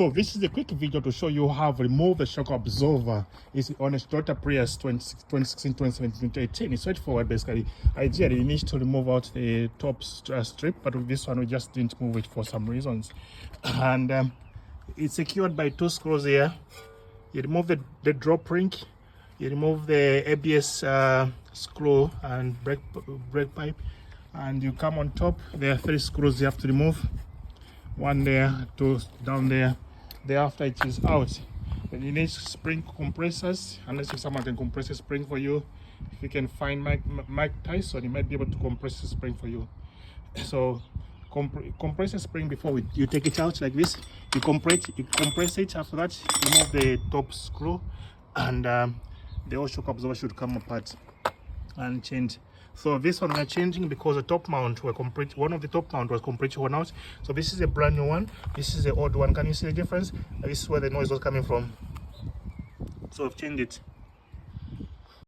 So this is a quick video to show you how to remove the shock absorber. It's on a Toyota Prius 2016, 2017, 2018. It's straightforward basically. Ideally, you need to remove out the top strip, but with this one we just didn't move it for some reasons. And it's secured by 2 screws here. You remove the drop ring, you remove the ABS screw and brake pipe, and you come on top. There are 3 screws you have to remove. 1 there, 2 down there. Thereafter it is out. Then you need spring compressors, unless if someone can compress a spring for you. If you can find Mike Tyson, he might be able to compress a spring for you. So compress a spring before you take it out like this. You compress it. After that, remove the top screw, and the whole shock absorber should come apart and change. So this one we're changing because the top mount one of the top mount was completely worn out. So this is a brand new one. This is the old one. Can you see the difference? This is where the noise was coming from. So I've changed it.